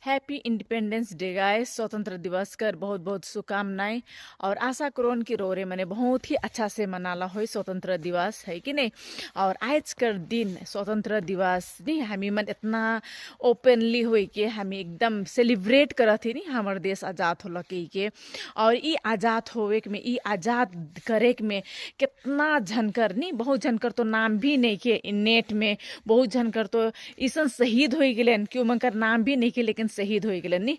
Happy independence day guys. स्वतंत्र दिवस कर बहुत बहुत शुभकामनाएं और आशा करोन की रोरे मने बहुत ही अच्छा से मनाला हो स्वतंत्र दिवस है कि नहीं। और आज कर दिन स्वतंत्र दिवस नहीं हामी मन इतना ओपनली हुई के हामी एकदम सेलिब्रेट करत ही नहीं हमार देश आजाद होला के और ई आजाद होवे के में ई आजाद करे के में कितना झनकर नहीं बहुत झनकर तो नाम भी नहीं के नेट में बहुत झनकर तो ईसन शहीद हो गए क्यों मनकर नाम भी नहीं के लेकिन शहीद हो गए नी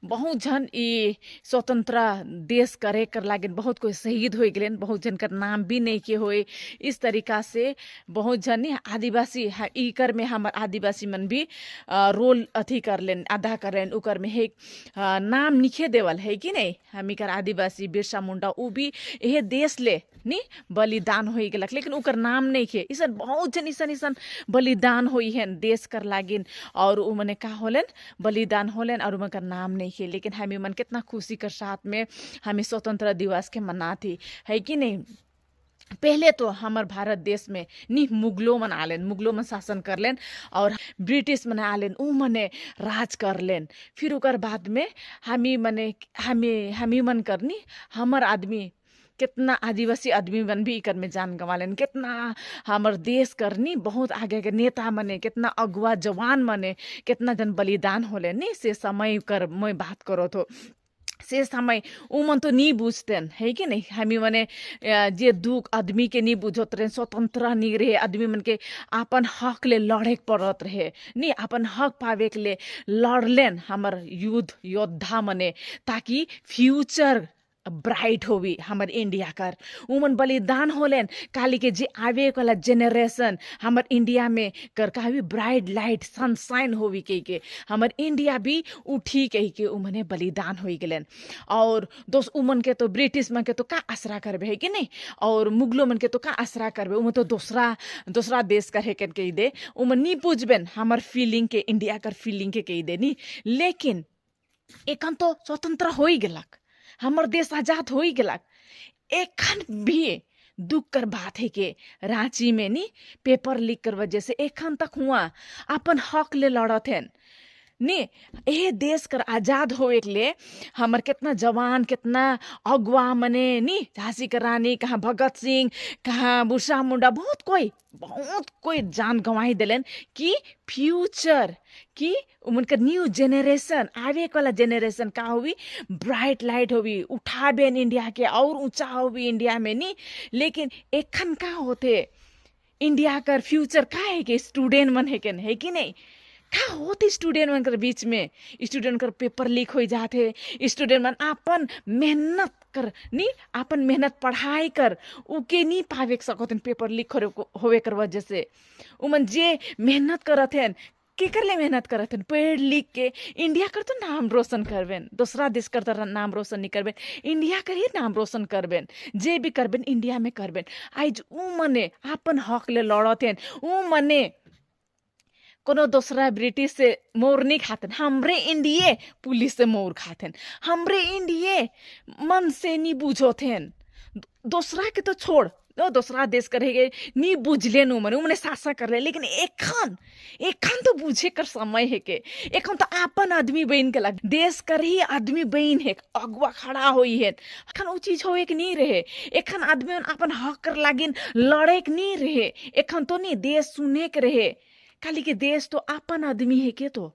बहुत जन ई स्वतंत्र देश करे कर लागे बहुत कोई शहीद हो गए बहुत जन कर नाम भी नहीं के होए। इस तरीका से बहुत जन नी आदिवासी ई कर में हमार आदिवासी मन भी रोल अथी कर लेन आधा कर लेन उकर में है नाम निखे देवल है कि नहीं। हमी कर आदिवासी बिरसा मुंडा उ भी यह देश ले नी बलिदान हो गलक लेकिन उकर नाम नहीं खे। इसन बहुत जन इसन बलिदान होई है देश कर लागिन और उ मने का होलन बलिदान होलन और उनका नाम नहीं खे। लेकिन हमी मन कितना खुशी कर साथ में हमें स्वतंत्र दिवस के मनाती है कि नहीं। पहले तो हमार भारत देश में नी मुगलों मन आलेन मुगलों मन शासन कर लेन और ब्रिटिश मन आलेन उ मने राज कर लेन। फिर उकर बाद में हमी मने हमी मन करनी हमार आदमी कितना आदिवासी आदमी मन भी इकर में जान गंवा लेन कितना हमार देश करनी बहुत आगे के नेता मने कितना अगुआ जवान मने कितना जन बलिदान होले नी से समय कर मैं बात करो तो से समय उमन तो नहीं बुझतेन है कि नहीं। हमी मने जे दुख आदमी के नहीं बुझत रहे स्वतंत्र नहीं रहे आदमी मन के अपन हक ले लड़े पड़त रहे नहीं अपन हक पावे के ले लड़लेन हमार युद्ध योद्धा मने ताकि फ्यूचर ब्राइट होवी हमार इंडिया कर उमन बलिदान होलेन काली के जे आवे वाला जेनरेशन हमार इंडिया में कर कावी ब्राइट लाइट सनशाइन होवी के हमार इंडिया भी उठी के उमने बलिदान हो गलेन। और दोस्त उमन के तो ब्रिटिश मन के तो का आसरा करबे है कि नहीं और मुगलों मन के तो का आसरा करबे उमन तो दूसरा देश कर है के दे उमन नहीं पूछबेन हमार फीलिंग के इंडिया कर फीलिंग के दे नहीं। लेकिन एखन तो स्वतंत्र हो ही गलक हमार देश आजाद हो ही गलक। एखन भी दुख कर बात है के रांची में नी पेपर लीक कर वजह से एखन तक हुआ अपन हक ले लड़त हैं नी यह देश कर आजाद होए के लिए हमार कितना जवान कितना अगुआ मने नी झांसी की रानी कहाँ भगत सिंह कहाँ बिरसा मुंडा बहुत कोई जान गंवाई दिलन कि फ्यूचर कि उनका न्यू जेनरेशन आवे वाला जेनरेशन का होवी ब्राइट लाइट होवी उठाबे इंडिया के और ऊंचा होवी इंडिया में नी। लेकिन एखन का होते इंडिया कर फ्यूचर का है कि स्टूडेंट मन है कि नहीं का होते स्टूडेंट मन कर बीच में स्टूडेंट कर पेपर लीक हो जाते स्टूडेंट मन अपन मेहनत कर नी अपन मेहनत पढ़ाई कर उके नहीं पावे सकते पेपर लीक होवे कर वजह से उमन जे मेहनत करत हैं के कर ले मेहनत करत हैं पढ़ लिख के इंडिया कर तो नाम रोशन करबेन दूसरा देश कर तो नाम रोशन नहीं करबेन इंडिया कर ही नाम रोशन करबेन जे भी करबेन इंडिया में करबेन। आज उ मने अपन हक ले लड़त हैं उ मने कोनो दूसरा ब्रिटिश से मोर नहीं खाते हमरे इंडिया पुलिस से मोर खाते हमरे इंडिया मन से नहीं बुझोते दूसरा के तो छोड़ दूसरा देश करेगे नहीं बुझले नु मने शासन कर ले। लेकिन एखन तो बुझे कर समय है के एखन तो अपन आदमी बहन के लग देश कर ही आदमी बहन है अगुआ खड़ा होई है एखन वो चीज होए के नहीं रहे एखन आदमी अपन हक कर लागिन लड़े के नहीं रहे एखन तो नहीं देश सुने के रहे खाली के देश तो अपन आदमी है के तो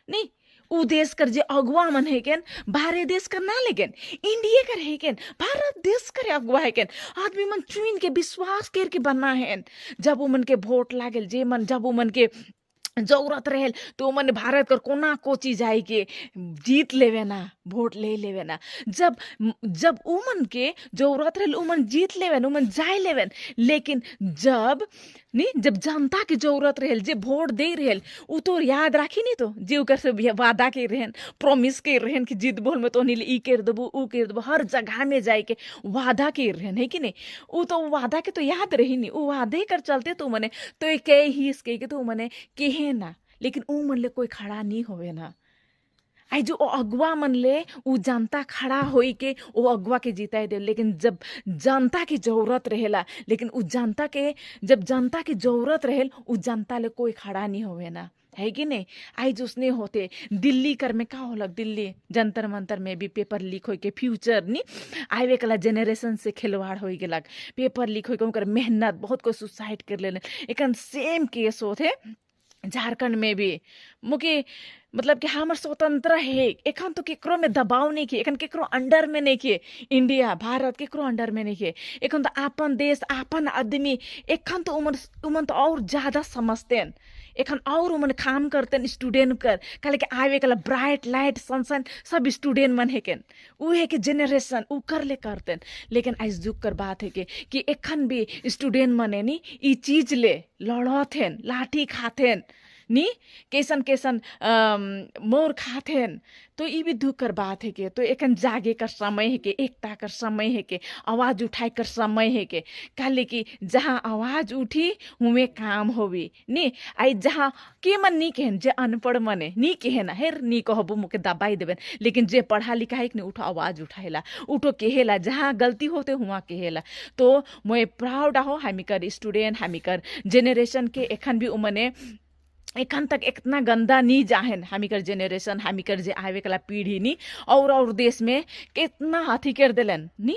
नहीं उ देश कर जे अगुआ मन है केन बाहर देश कर ना लेकिन इंडिया कर है केन भारत देश कर अगुआ है केन आदमी मन चुन के विश्वास करके बना है जब उमन के वोट लागल जे मन जब उमन के जरूरत रहे तो मन भारत कर कोना को चीज आई के जीत लेवे ना वोट ले लेवे ना जब उमन के जरूरत रहे उमन जीत लेवे उमन जाए लेवे। लेकिन जब जनता की जरूरत रहे जे वोट दे रहे उ तो याद राखी नहीं तो जे कर से वादा के रहन प्रॉमिस के रहन कि जीत बोल में तो नहीं ई कर देबू उ कर देबू हर जगह में जाए के वादा के रहन है कि नहीं उ तो वादा के तो याद रही नहीं उ वादे कर चलते तो मने तो के ही इसके तो मने के ना। लेकिन उ मन ले कोई खड़ा नहीं होवे ना आई जो अगुआ मन ले उ जनता खड़ा होई के वो अगुआ के जीताई दे। लेकिन जब जनता की जरूरत रहेला लेकिन उ जनता के जब जनता की जरूरत रहेल उ जनता ले कोई खड़ा नहीं होवे ना है कि नहीं। आज उसने होते दिल्ली कर में का होलक, दिल्ली जंतर मंतर में भी पेपर लीक होके फ्यूचर नी आवे कला जेनरेशन से खिलवाड़ हो गेलक। पेपर लीक होके उनकर मेहनत बहुत कोई सुसाइड कर लेने। एकन सेम केस होते झारखंड में भी। मुके मतलब कि हमर स्वतंत्र है एखन तो केकरो में दबाव नहीं किए, एखन केकरो अंडर में नहीं किए। इंडिया भारत केकरो अंडर में नहीं किए। एखन तो आपन देश आपन आदमी एखन तो उमन तो और ज्यादा समझतेन। एखन और उमन काम करतेन स्टूडेंट कर काले के आवे कला ब्राइट लाइट सनशाइन सब स्टूडेंट मन है केन उ है के जेनरेशन उ कर ले करतेन। लेकिन आज दुख कर बात है कि एखन भी स्टूडेंट मने नी ई चीज ले लड़थेन लाठी खाथेन नी कैसन कैसन मोर खाथेन। तो ये भी दुख कर बात है के। तो एकन जागे कर समय है के, एकता कर समय है के, आवाज उठाए कर समय है के। काले कि जहाँ आवाज उठी हुए काम होवी नी। आई जहाँ के मन नी कहन जे अनपढ़ मने नी कहना हेर नी कहबो मुके दबाई देबन। लेकिन जे पढ़ा लिखा है उठो आवाज उठाएला उठो कहेला जहाँ गलती होते हुआ कहेला। तो मैं प्राउड हो हामी कर स्टूडेंट हामी कर जेनरेशन के एखन भी उमने एखन तक इतना गंदा नहीं जाहन। हामी कर जेनरेशन हामी कर जे आवे कला पीढ़ी नी और देश में कितना हाथी कर देलन नी।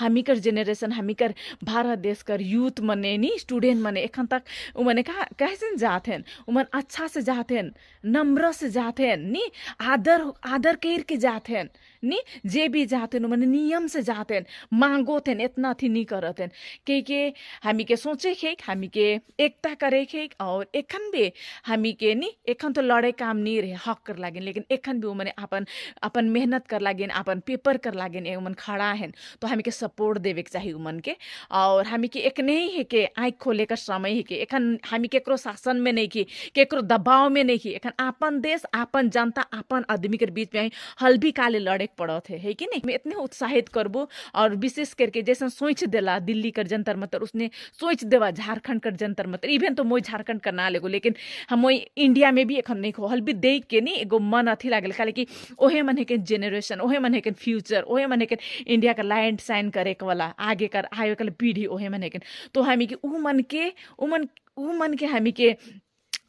हामी कर जेनरेशन हामी कर भारत देश कर यूथ मने नी स्टूडेंट मने एखन तक उमने कहा कैसे जाथेन उमन अच्छा से जाथेन नम्र से जाथेन नी आदर कर के जाथेन नी। जे भी जाथेन उमने नियम से जाथेन मांगो थेन इतना थी नहीं करथेन के हामी के सोचे खे हामी के एकता करे खे। और एखन भी हामी के नी एखन तो लड़े काम नहीं रहे हक कर लागेन। लेकिन एखन भी उमने अपन मेहनत कर लागेन अपन पेपर कर लागेन उमन खड़ा हैं। तो हामी के सपोर्ट देवे के चाहिए उमन के। और हामी के एक नहीं है के आँख खोले का समय है के एखन हामी केकरो शासन में नहीं की केकरो दबाव में नहीं की। एखन आपन देश आपन जनता आपन आदमी के बीच में हल्बी काले लड़े पड़त है कि नहीं। मैं इतने उत्साहित करबो। और विशेष करके जैसे सोच देला दिल्ली कर जंतर मंतर उसने सोच देवा झारखंड कर जंतर मंतर। इवन तो मोई झारखंड का ना लेगो लेकिन हम इंडिया में भी एखन नहीं हो हल्बी देख के नहीं एगो मन अथी लागल काले कि ओहे मन है के जेनरेशन ओहे मन है के फ्यूचर ओहे मन है के इंडिया का लैंड साइन करे वाला आगे कर आए वाला पीढ़ी ओहे मन है के। तो हामी के उ मन के हामी के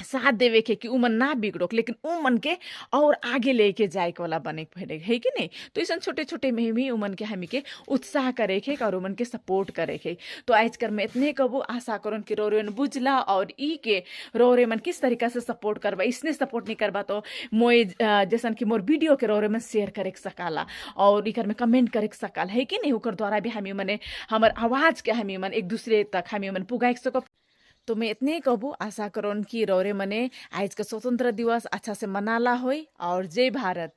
साथ देवे के कि उमन ना बिगड़ोक लेकिन उ मन के और आगे लेके जाए वाला बने फेरे है कि नहीं। तो ऐसा छोटे छोटे में भी उमन के हामी के उत्साह करे के और उमन के सपोर्ट करे के। तो आज कर मैं इतने कबू आशा करन कि रोरे बुझला और ई के रोरे मन किस तरीका से सपोर्ट करबा। इसने सपोर्ट नहीं करबा तो मोए जैसन कि मोर वीडियो के रोरे में शेयर करे सकाला और इकर में कमेंट करे सकाल है कि नहीं। ओकर द्वारा भी हामी मने हमर आवाज के हामी मन एक दूसरे तक हामी मन पुगाई सको। तो मैं इतने कहूँ आशा करूँ कि रोरे मने आज का स्वतंत्र दिवस अच्छा से मनाला होई। और जय भारत।